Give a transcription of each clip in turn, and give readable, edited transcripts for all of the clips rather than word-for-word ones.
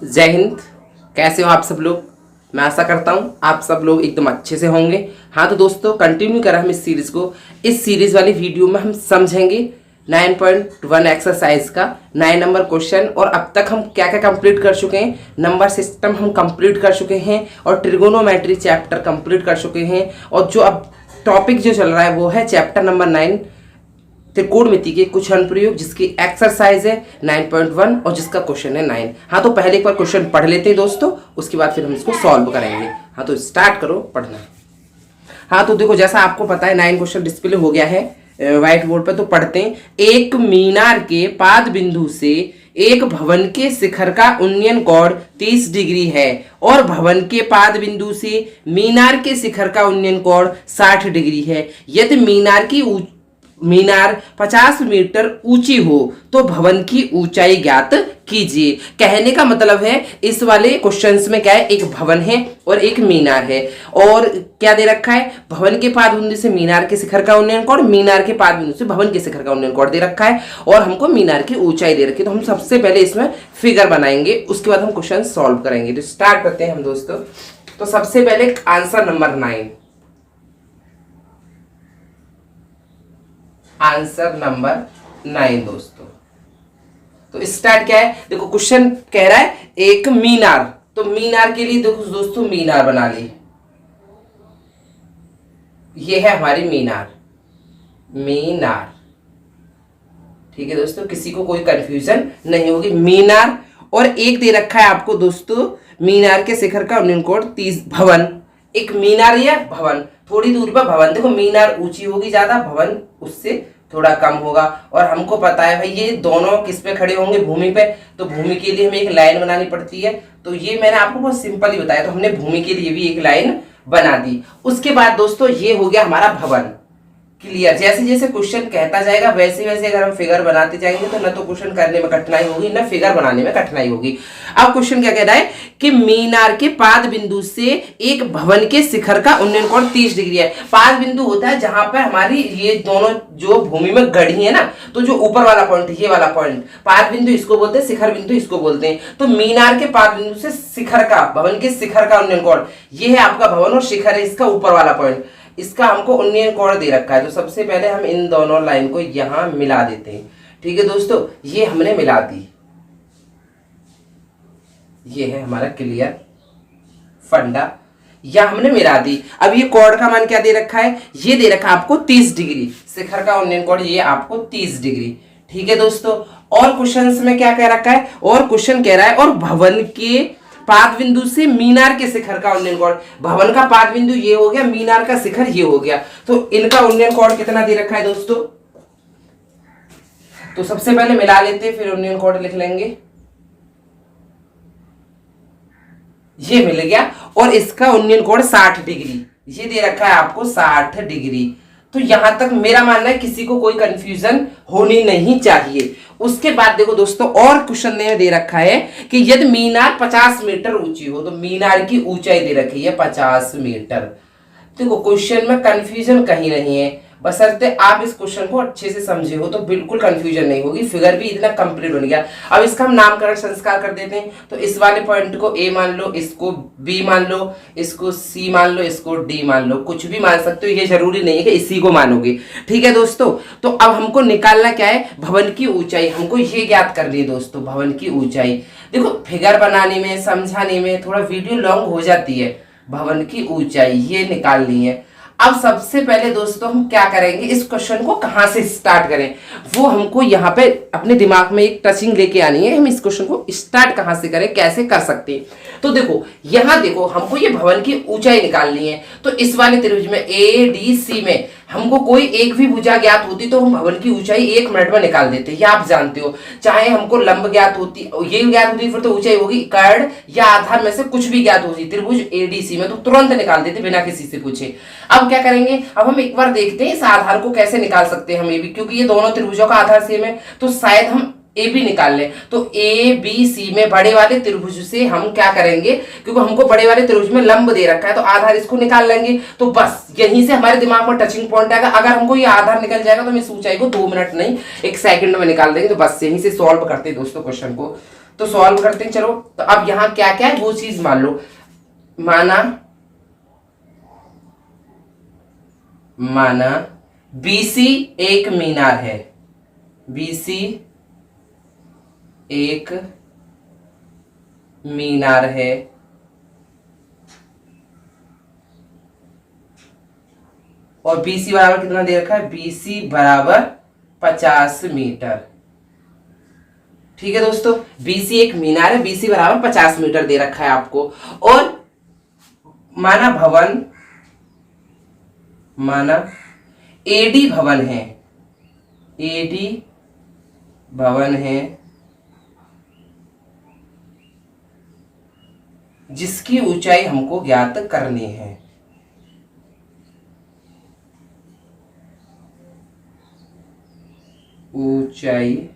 जय हिंद। कैसे हो आप सब लोग। मैं आशा करता हूँ आप सब लोग एकदम अच्छे से होंगे। हाँ तो दोस्तों कंटिन्यू करें हम इस सीरीज को। इस सीरीज वाली वीडियो में हम समझेंगे 9.1 एक्सरसाइज का 9 नंबर क्वेश्चन और अब तक हम क्या क्या कंप्लीट कर चुके हैं। नंबर सिस्टम हम कंप्लीट कर चुके हैं और ट्रिगोनोमेट्री चैप्टर कंप्लीट कर चुके हैं। और जो अब टॉपिक जो चल रहा है वो है चैप्टर नंबर 9 त्रिकोणमिति के कुछ अनुप्रयोग, जिसकी एक्सरसाइज है 9.1 और जिसका क्वेश्चन है 9। हाँ तो पहले एक बार क्वेश्चन पढ़ लेते हैं दोस्तों, उसके बाद फिर हम इसको सॉल्व करेंगे। हाँ तो स्टार्ट करो पढ़ना। हाँ तो देखो जैसा आपको पता है 9 क्वेश्चन डिस्प्ले हो गया है व्हाइट बोर्ड पर, तो पढ़ते हैं। एक मीनार के पाद बिंदु से एक भवन के शिखर का उन्नयन कोण 30 डिग्री है और भवन के पाद बिंदु से मीनार के शिखर का उन्नयन कोण 60 डिग्री है। यदि मीनार 50 मीटर ऊंची हो तो भवन की ऊंचाई ज्ञात कीजिए। कहने का मतलब है इस वाले क्वेश्चंस में क्या है, एक भवन है और एक मीनार है और क्या दे रखा है, भवन के पाद बिंदु से मीनार के शिखर का उन्नयन कोण, मीनार के पाद बिंदु से भवन के शिखर का उन्नयन कोण दे रखा है और हमको मीनार की ऊंचाई दे रखी है। तो हम सबसे पहले इसमें फिगर बनाएंगे, उसके बाद हम क्वेश्चन सॉल्व करेंगे। तो स्टार्ट करते हैं हम दोस्तों। तो सबसे पहले आंसर नंबर 9, आंसर नंबर 9 दोस्तों। तो स्टार्ट क्या है, देखो क्वेश्चन कह रहा है एक मीनार, तो मीनार के लिए देखो दोस्तों मीनार बना ली। ये है हमारी मीनार, ठीक है दोस्तों, किसी को कोई कंफ्यूजन नहीं होगी। मीनार और एक दे रखा है आपको दोस्तों मीनार के शिखर का उन्नयन कोण 30। भवन, एक मीनार या भवन, थोड़ी दूर पर भवन, देखो मीनार ऊंची होगी ज्यादा, भवन उससे थोड़ा कम होगा। और हमको पता है भाई ये दोनों किस पे खड़े होंगे, भूमि पे, तो भूमि के लिए हमें एक लाइन बनानी पड़ती है। तो ये मैंने आपको बहुत सिंपल ही बताया, तो हमने भूमि के लिए भी एक लाइन बना दी। उसके बाद दोस्तों ये हो गया हमारा भवन। क्लियर, जैसे जैसे क्वेश्चन कहता जाएगा वैसे वैसे अगर हम फिगर बनाते जाएंगे तो न तो क्वेश्चन करने में कठिनाई होगी न फिगर बनाने में कठिनाई होगी। अब क्वेश्चन क्या कह रहा है कि मीनार के पाद बिंदु से एक भवन के शिखर का उन्नयन कोण 30 डिग्री है। पाद बिंदु होता है जहां पर हमारी ये दोनों जो भूमि में गढ़ी है ना, तो जो ऊपर वाला पॉइंट, ये वाला पॉइंट पाद बिंदु इसको बोलते हैं, शिखर बिंदु इसको बोलते हैं। तो मीनार के पाद बिंदु से शिखर का, भवन के शिखर का उन्नयन कोण, ये है आपका भवन और शिखर है इसका ऊपर वाला पॉइंट, इसका हमको उन्नयन कोण दे रखा है। तो सबसे पहले हम इन दोनों लाइन को यहां मिला देते हैं। ठीक है दोस्तों, ये हमने मिला दी, ये है हमारा क्लियर फंडा, या हमने मिला दी। अब ये कोण का मान क्या दे रखा है, ये दे रखा है आपको 30 डिग्री, शिखर का उन्नयन कोण ये आपको 30 डिग्री। ठीक है दोस्तों, और क्वेश्चन में क्या कह रखा है, और क्वेश्चन कह रहा है और भवन के पाद बिंदु से मीनार के शिखर का उन्नयन कोण, भवन का पाद बिंदु ये हो गया, मीनार का शिखर ये हो गया, तो इनका उन्नयन कोण कितना दे रखा है दोस्तों। तो सबसे पहले मिला लेते हैं, फिर उन्नयन कोण लिख लेंगे। ये मिल गया और इसका उन्नयन कोण 60 डिग्री, ये दे रखा है आपको 60 डिग्री। तो यहां तक मेरा मानना है किसी को कोई कंफ्यूजन होनी नहीं चाहिए। उसके बाद देखो दोस्तों और क्वेश्चन में दे रखा है कि यदि मीनार 50 मीटर ऊंची हो, तो मीनार की ऊंचाई दे रखी है 50 मीटर। देखो क्वेश्चन में कंफ्यूजन कहीं नहीं है, बशर्ते आप इस क्वेश्चन को अच्छे से समझे हो तो बिल्कुल कंफ्यूजन नहीं होगी। फिगर भी इतना कंप्लीट बन गया। अब इसका हम नामकरण संस्कार कर देते हैं। तो इस वाले पॉइंट को ए मान लो, इसको बी मान लो, इसको सी मान लो, इसको डी मान लो, कुछ भी मान सकते हो, ये जरूरी नहीं है कि इसी को मानोगे। ठीक है दोस्तों, तो अब हमको निकालना क्या है, भवन की ऊंचाई। हमको ये ज्ञात करनी है दोस्तों, भवन की ऊंचाई। देखो फिगर बनाने में, समझाने में थोड़ा वीडियो लॉन्ग हो जाती है। भवन की ऊंचाई ये निकालनी है। अब सबसे पहले दोस्तों हम क्या करेंगे, इस क्वेश्चन को कहां से स्टार्ट करें, वो हमको यहाँ पे अपने दिमाग में एक टचिंग लेके आनी है। हम इस क्वेश्चन को स्टार्ट कहां से करें, कैसे कर सकते हैं। तो देखो यहां देखो हमको ये भवन की ऊंचाई निकालनी है। तो इस वाले त्रिभुज में ए डी सी में हमको कोई एक भी भुजा ज्ञात होती तो हम भवन की ऊंचाई 1 मिनट में निकाल देते, ये आप जानते हो। चाहे हमको लंब ज्ञात होती, ये ज्ञात होती फिर तो ऊंचाई होगी, कर्ण या आधार में से कुछ भी ज्ञात होती त्रिभुज एडीसी में, तो तुरंत निकाल देते बिना किसी से पूछे। अब क्या करेंगे, अब हम एक बार देखते हैं इस आधार को कैसे निकाल सकते हैं हम, ये भी क्योंकि ये दोनों त्रिभुजों का आधार सेम है, तो शायद हम ए बी निकाल लें। तो ए बी सी में बड़े वाले त्रिभुज से हम क्या करेंगे, क्योंकि हमको बड़े वाले त्रिभुज में लंब दे रखा है तो आधार इसको निकाल लेंगे। तो बस यहीं से हमारे दिमाग में टचिंग पॉइंट आएगा। अगर हमको ये आधार निकल जाएगा तो हम इस ऊंचाई को 2 मिनट नहीं 1 सेकंड में निकाल देंगे। तो बस यहीं से सॉल्व करते हैं दोस्तों क्वेश्चन को। तो सॉल्व करते हैं। चलो, तो अब यहां क्या क्या है वो चीज मान लो। माना बीसी एक मीनार है, बीसी एक मीनार है, और बीसी बराबर कितना दे रखा है, बीसी बराबर 50 मीटर। ठीक है दोस्तों, बीसी एक मीनार है, बीसी बराबर 50 मीटर दे रखा है आपको। और माना एडी भवन है, एडी भवन है जिसकी ऊंचाई हमको ज्ञात करनी है, ऊंचाई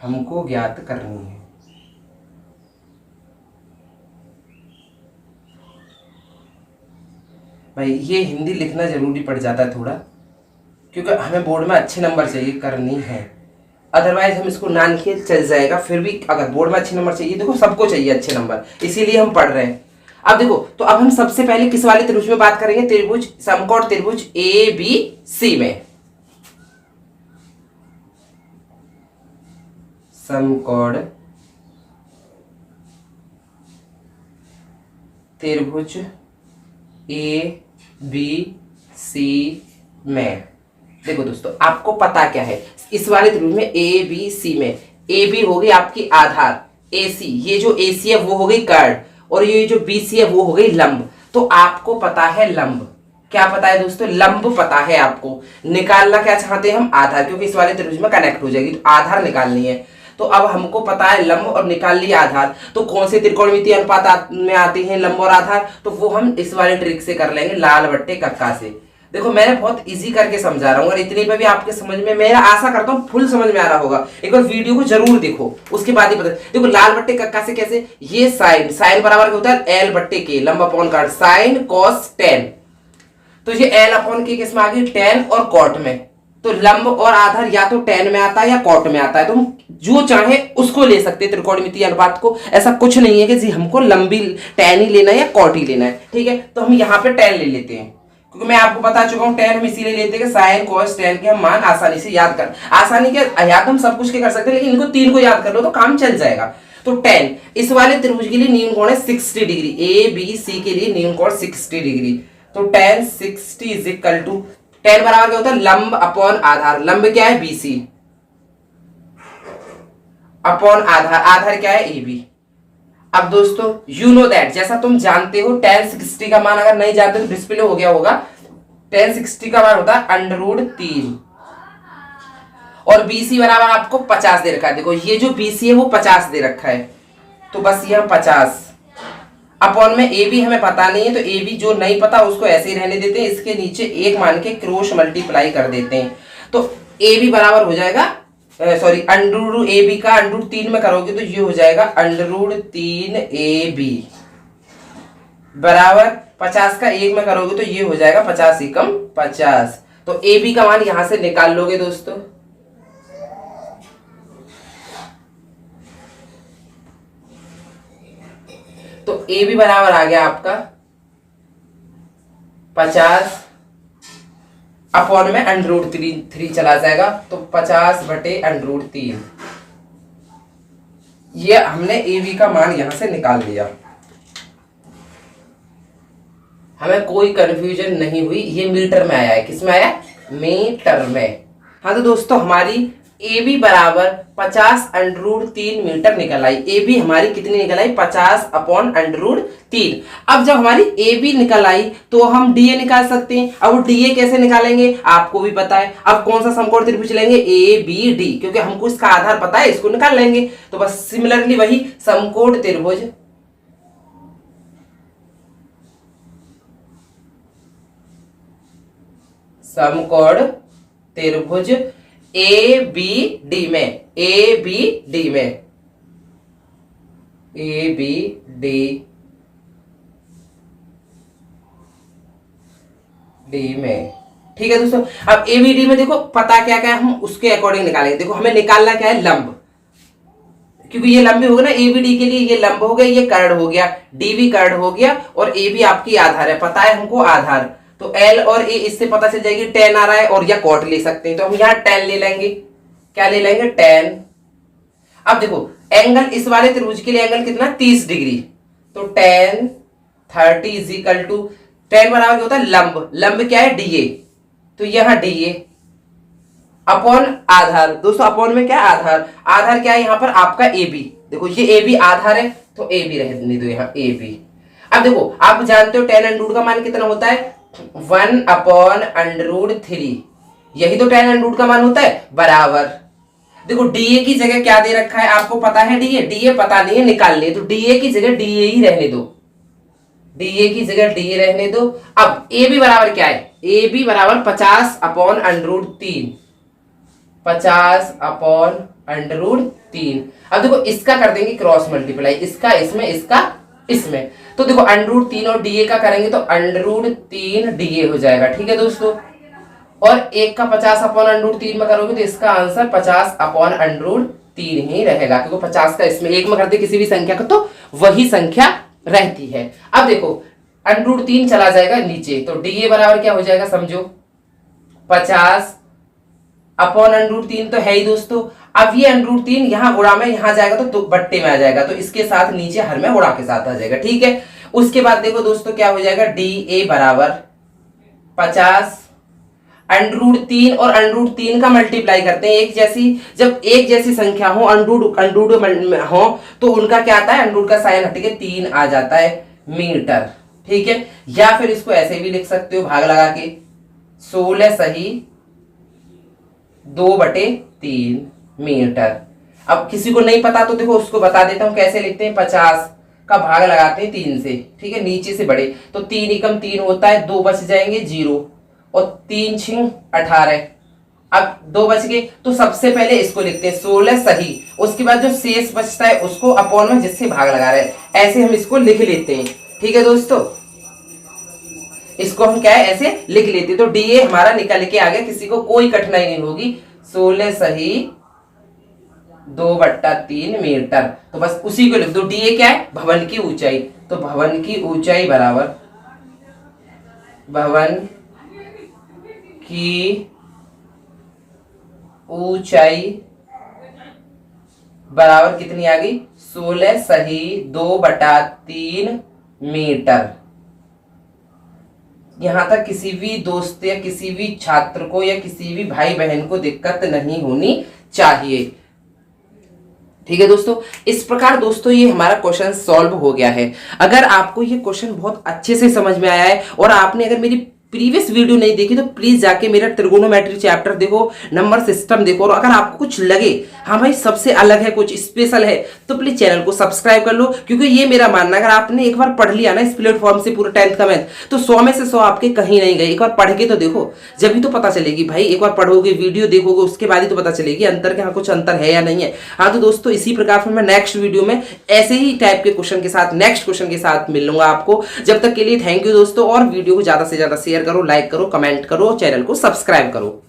हमको ज्ञात करनी है। भाई ये हिंदी लिखना जरूरी पड़ जाता है थोड़ा, क्योंकि हमें बोर्ड में अच्छे नंबर चाहिए, करनी है। अदरवाइज हम इसको ना लिखे चल जाएगा, फिर भी अगर बोर्ड में अच्छे नंबर चाहिए, देखो सबको चाहिए अच्छे नंबर, इसीलिए हम पढ़ रहे हैं। अब देखो, तो अब हम सबसे पहले किस वाले त्रिभुज में बात करेंगे, त्रिभुज समकोण त्रिभुज ए बी सी में। समकोण त्रिभुज ए बी सी में। देखो दोस्तों, आपको पता क्या है, इस वाले त्रिभुज में ए बी सी में, ए बी हो गई आपकी आधार, ए सी, ये जो ए सी है वो हो गई कर्ड, और ये जो बी सी है वो हो गई लंब। तो आपको पता है लंब, क्या पता है दोस्तों, लंब पता है आपको। निकालना क्या चाहते हैं हम, आधार, क्योंकि इस वाले त्रिभुज में कनेक्ट हो जाएगी, तो आधार निकालनी है। तो अब हमको पता है लंब और निकाल लिया आधार, तो कौन से त्रिकोणमितीय अनुपात में आते हैं लंब और आधार, तो वो हम इस वाले ट्रिक से कर लेंगे, लाल बट्टे कक्का से। देखो मैंने बहुत इजी करके समझा रहा हूँ, और इतने पे भी आपके समझ में, मैं आशा करता हूँ फुल समझ में आ रहा होगा। एक बार वीडियो को जरूर देखो, उसके बाद ही पता। देखो लाल बट्टे कक्का से कैसे, ये साइन बराबर क्या होता है, एल बट्टे के, लंब upon cot, sine cos tan. तो ये एल अपॉन के किस में आ गई, टेन और कॉट में। तो लंब और आधार या तो टेन में आता है या कॉट में आता है, तो हम जो चाहे उसको ले सकते हैं त्रिकोणमितीय अनुपात को। ऐसा कुछ नहीं है कि जी हमको लंबी टेन ही लेना है या कॉट ही लेना है। ठीक है, तो हम यहाँ पे टेन ले लेते हैं, क्योंकि मैं आपको बता चुका हूं टेन हम इसीलिए लेते हैं कि साइन कॉस टेन के हम मान आसानी से याद कर, आसानी के याद हम सब कुछ के कर सकते हैं, लेकिन इनको तीन को याद कर लो तो काम चल जाएगा। तो टेन इस वाले त्रिभुज के लिए न्यून कोण है 60 डिग्री, ए बी सी के लिए न्यून कोण 60 डिग्री। तो tan 60 is equal to, tan बराबर क्या होता है, लंब अपॉन आधार, लंब क्या है बीसी, अपॉन आधार, आधार क्या है ए बी। अब दोस्तों यू नो दैट, जैसा तुम जानते हो tan 60 का मान, अगर नहीं जानते तो डिस्प्ले हो गया होगा, tan 60 का मान होता है √3, और BC बराबर आपको 50 दे रखा है। देखो ये जो BC है वो 50 दे रखा है, तो बस यह 50 अपॉन में AB हमें पता नहीं है, तो AB जो नहीं पता उसको ऐसे ही रहने देते हैं, इसके नीचे एक मान के क्रॉस मल्टीप्लाई कर देते हैं। तो AB बराबर हो जाएगा, सॉरी √AB का √3 में करोगे तो ये हो जाएगा √3 AB बराबर 50 का 1 में करोगे तो ये हो जाएगा 50 एकम 50। तो AB का मान यहां से निकाल लोगे दोस्तों, तो AB बराबर आ गया आपका 50 अपॉन में √3 चला जाएगा, तो 50/√3। ये हमने AB का मान यहां से निकाल लिया, हमें कोई कंफ्यूजन नहीं हुई। ये मीटर में आया है, किस में आया, मीटर में। हाँ तो दोस्तों हमारी AB बराबर 50/√3 मीटर निकल आई। AB हमारी कितनी निकल आई, 50/√3। अब जब हमारी AB निकल आई तो हम DA निकाल सकते हैं। अब DA कैसे निकालेंगे आपको भी पता है। अब कौन सा समकोण त्रिभुज लेंगे, ABD, क्योंकि हमको इसका आधार पता है, इसको निकाल लेंगे। तो बस सिमिलरली वही समकोण त्रिभुज ABD में, ABD में, ठीक है दोस्तों। अब ABD में देखो पता क्या क्या है, हम उसके अकॉर्डिंग निकालेंगे। देखो हमें निकालना क्या है, लंब, क्योंकि ये लंबे हो गए ना, ए बी डी के लिए ये लंब हो गए, ये कर्ण हो गया, डी भी कर्ण हो गया और ए भी आपकी आधार है, पता है हमको आधार। तो एल और ए इससे पता चल जाएगी टेन आ रहा है, और या कॉट ले सकते हैं, तो हम यहाँ टेन ले लेंगे। क्या ले लेंगे? टेन। अब देखो एंगल इस वाले त्रिभुज के लिए एंगल कितना? 30 डिग्री। तो tan 30 is equal to, tan बराबर क्या होता है? लंब। लंब क्या है? डीए। तो यहां डीए अपॉन आधार। दोस्तों अपॉन में क्या है? आधार। आधार क्या है यहाँ पर? आपका ए बी। देखो ये ए बी आधार है, तो ए बी रहने दो यहाँ, ए बी। अब देखो आप जानते हो टेन अंडर रूट का मान कितना होता है? 1/√3। यही तो टेन अंडर रूट का मान होता है, बराबर। देखो डीए की जगह क्या दे रखा है आपको पता है? डीए। डीए पता नहीं है, निकाल लिए, तो डीए की जगह डीए ही रहने दो, डीए की जगह डीए रहने दो। अब ए बी बराबर क्या है? ए बी बराबर 50/√3, 50/√3। अब देखो इसका कर देंगे क्रॉस मल्टीप्लाई, इसका इसमें, इसका इसमें। तो देखो √3 और डीए का करेंगे तो √3 डीए हो जाएगा, ठीक है दोस्तों। और एक का 50/√3 में करोगे तो इसका आंसर 50/√3 ही रहेगा, क्योंकि 50 का इसमें एक में करते किसी भी संख्या का तो वही संख्या रहती है। अब देखो √3 चला जाएगा नीचे, तो डीए बराबर क्या हो जाएगा? समझो 50/√3 तो है ही दोस्तों। अब ये √3 यहाँ गुणा में यहाँ जाएगा तो बट्टे में आ जाएगा, तो इसके साथ नीचे हर में गुणा के साथ आ जाएगा, ठीक है। उसके बाद देखो दोस्तों क्या हो जाएगा? डी ए बराबर 50/√3 और √3 का मल्टीप्लाई करते हैं एक जैसी, जब एक जैसी संख्या हो अंडरूट हो तो उनका क्या आता है? अंडरूट का साइन हट के 3 आ जाता है मीटर, ठीक है। या फिर इसको ऐसे भी लिख सकते हो भाग लगा के, 16 सही 2/3 मीटर। अब किसी को नहीं पता तो देखो उसको बता देता हूं कैसे लिखते हैं। 50 का भाग लगाते हैं 3 से, ठीक है, नीचे से बड़े, तो 3 एकम 3 होता है, 2 बच जाएंगे 0 और 3 छिंग 18। अब 2 बच गए तो सबसे पहले इसको लिखते हैं 16 सही, उसके बाद जो शेष बचता है उसको अपॉन में जिससे भाग लगा रहे हैं, ऐसे हम इसको लिख लेते हैं, ठीक है दोस्तों। इसको हम क्या है? ऐसे लिख लेते हैं। तो डीए हमारा निकल के आ गया, किसी को कोई कठिनाई नहीं होगी। 16 सही 2/3 मीटर। तो बस उसी को लिख दो। डीए क्या है? भवन की ऊंचाई। तो भवन की ऊंचाई बराबर, भवन की ऊंचाई बराबर कितनी आ गई? 16 सही 2/3 मीटर। यहां तक किसी भी दोस्त या किसी भी छात्र को या किसी भी भाई बहन को दिक्कत नहीं होनी चाहिए, ठीक है दोस्तों। इस प्रकार दोस्तों ये हमारा क्वेश्चन सॉल्व हो गया है। अगर आपको ये क्वेश्चन बहुत अच्छे से समझ में आया है और आपने अगर मेरी प्रीवियस वीडियो नहीं देखी तो प्लीज जाके मेरा त्रिगोनोमेट्री चैप्टर देखो, नंबर सिस्टम देखो, और अगर आपको कुछ लगे हाँ भाई सबसे अलग है, कुछ स्पेशल है, तो प्लीज चैनल को सब्सक्राइब कर लो। क्योंकि ये मेरा मानना है अगर आपने एक बार पढ़ लिया ना इस प्लेटफॉर्म से पूरा 10th का मैथ, तो 100 में से 100 आपके कहीं नहीं गए। एक बार पढ़ के तो देखो, जब भी तो पता चलेगी भाई। एक बार पढ़ोगे, वीडियो देखोगे, उसके बाद ही तो पता चलेगी अंतर के, हाँ कुछ अंतर है या नहीं है। हाँ तो दोस्तों इसी प्रकार से मैं नेक्स्ट वीडियो में ऐसे ही टाइप के क्वेश्चन के साथ, नेक्स्ट क्वेश्चन के साथ मिल लूंगा आपको। जब तक के लिए थैंक यू दोस्तों, और वीडियो को ज्यादा से ज्यादा शेयर करो, लाइक करो, कमेंट करो, चैनल को सब्सक्राइब करो।